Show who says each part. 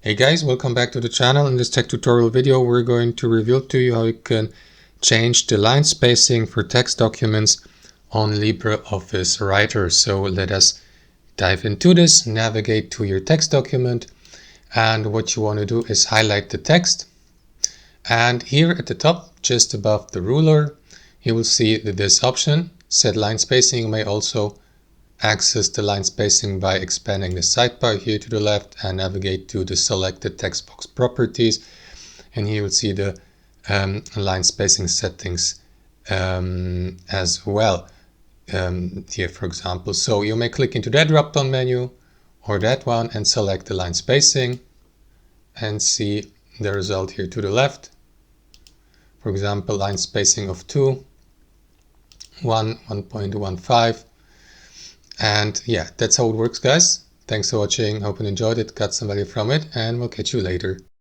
Speaker 1: Hey guys, welcome back to the channel. In this tech tutorial video we're going to reveal to you how you can change the line spacing for text documents on LibreOffice Writer. So let us dive into this, navigate to your text document, and what you want to do is highlight the text. And here at the top, just above the ruler, you will see this option, set line spacing. You may also access the line spacing by expanding the sidebar here to the left and navigate to the selected text box properties, and here you'll see the line spacing settings as well here, for example. So you may click into that drop down menu or that one and select the line spacing and see the result here to the left. For example, line spacing of 2, 1.15. And yeah, that's how it works, guys. Thanks for watching. Hope you enjoyed it, got some value from it, and we'll catch you later.